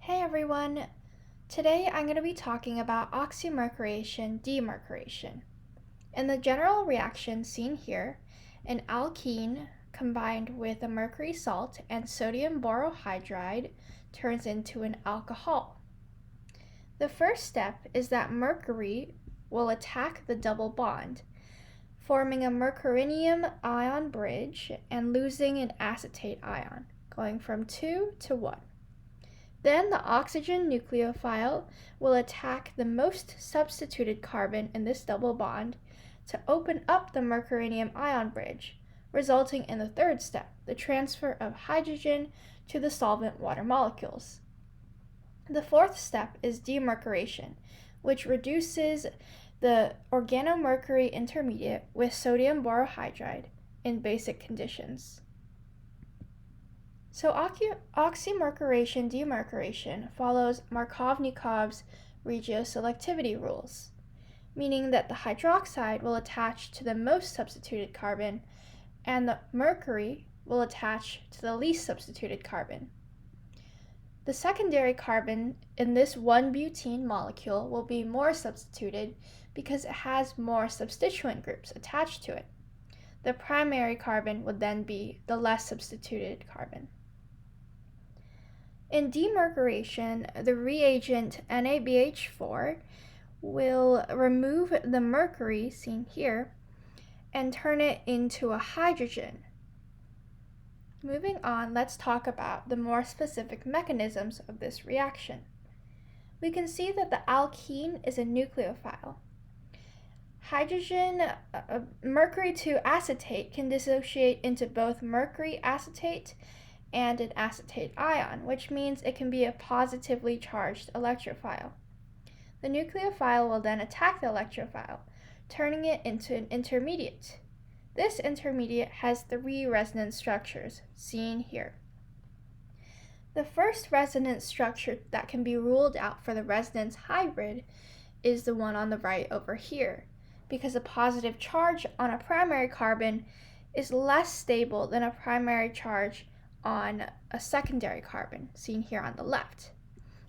Hey everyone! Today I'm going to be talking about oxymercuration-demercuration. In the general reaction seen here, an alkene combined with a mercury salt and sodium borohydride turns into an alcohol. The first step is that mercury will attack the double bond, forming a mercurinium ion bridge and losing an acetate ion, going from 2 to 1. Then the oxygen nucleophile will attack the most substituted carbon in this double bond to open up the mercurinium ion bridge, resulting in the third step, the transfer of hydrogen to the solvent water molecules. The fourth step is demercuration, which reduces the organomercury intermediate with sodium borohydride in basic conditions. So oxymercuration-demercuration follows Markovnikov's regioselectivity rules, meaning that the hydroxide will attach to the most substituted carbon and the mercury will attach to the least substituted carbon. The secondary carbon in this 1-butene molecule will be more substituted because it has more substituent groups attached to it. The primary carbon would then be the less substituted carbon. In demercuration, the reagent NaBH4 will remove the mercury, seen here, and turn it into a hydrogen. Moving on, let's talk about the more specific mechanisms of this reaction. We can see that the alkene is a nucleophile. Mercury to acetate can dissociate into both mercury acetate and an acetate ion, which means it can be a positively charged electrophile. The nucleophile will then attack the electrophile, turning it into an intermediate. This intermediate has 3 resonance structures, seen here. The first resonance structure that can be ruled out for the resonance hybrid is the one on the right over here, because a positive charge on a primary carbon is less stable than a primary charge on a secondary carbon, seen here on the left.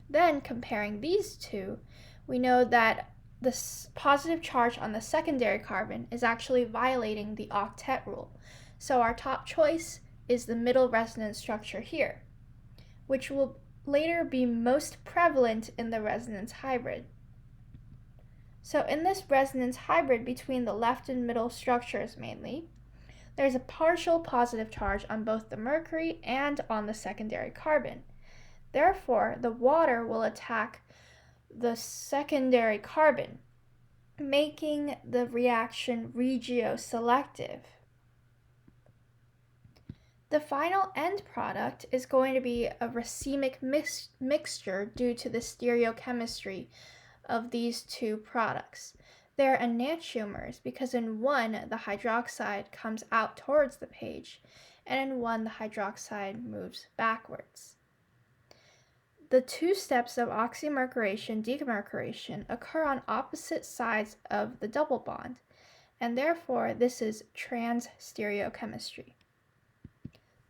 Then, comparing these two, we know that the positive charge on the secondary carbon is actually violating the octet rule. So our top choice is the middle resonance structure here, which will later be most prevalent in the resonance hybrid. So in this resonance hybrid between the left and middle structures mainly, there's a partial positive charge on both the mercury and on the secondary carbon. Therefore, the water will attack the secondary carbon, making the reaction regioselective. The final end product is going to be a racemic mixture due to the stereochemistry of these two products. They're enantiomers because in one the hydroxide comes out towards the page, and in one the hydroxide moves backwards. The 2 steps of oxymercuration-demercuration occur on opposite sides of the double bond, and therefore this is trans-stereochemistry.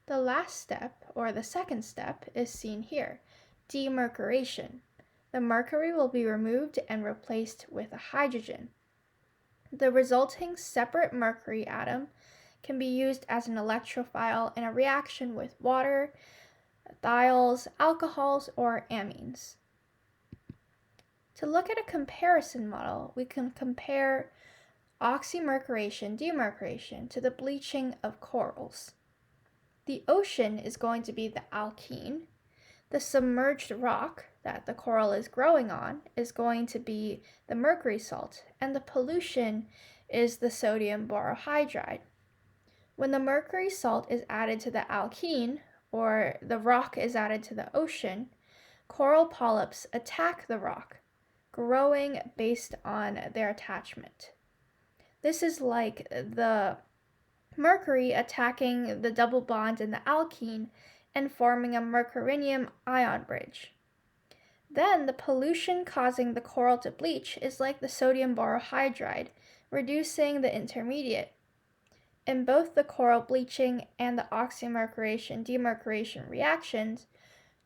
The last step, or the second step, is seen here, demercuration. The mercury will be removed and replaced with a hydrogen. The resulting separate mercury atom can be used as an electrophile in a reaction with water, thiols, alcohols, or amines. To look at a comparison model, we can compare oxymercuration-demercuration to the bleaching of corals. The ocean is going to be the alkene. The submerged rock that the coral is growing on is going to be the mercury salt, and the pollution is the sodium borohydride. When the mercury salt is added to the alkene, or the rock is added to the ocean, coral polyps attack the rock, growing based on their attachment. This is like the mercury attacking the double bond in the alkene and forming a mercurinium ion bridge. Then the pollution causing the coral to bleach is like the sodium borohydride, reducing the intermediate. In both the coral bleaching and the oxymercuration-demercuration reactions,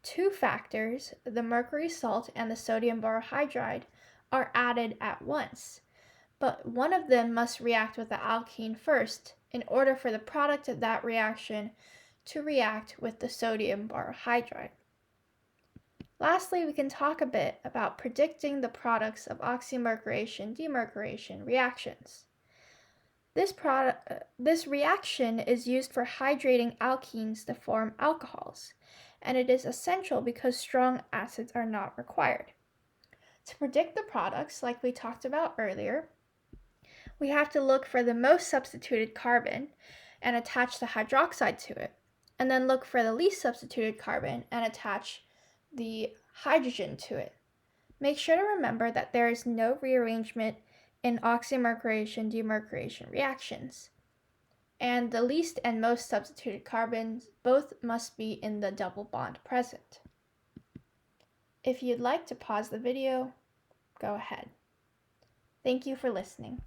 Two factors, the mercury salt and the sodium borohydride, are added at once, but one of them must react with the alkene first in order for the product of that reaction to react with the sodium borohydride. Lastly, we can talk a bit about predicting the products of oxymercuration-demercuration reactions. This reaction is used for hydrating alkenes to form alcohols, and it is essential because strong acids are not required. To predict the products, like we talked about earlier, we have to look for the most substituted carbon and attach the hydroxide to it, and then look for the least substituted carbon and attach the hydrogen to it. Make sure to remember that there is no rearrangement in oxymercuration-demercuration reactions, and the least and most substituted carbons both must be in the double bond present. If you'd like to pause the video, go ahead. Thank you for listening.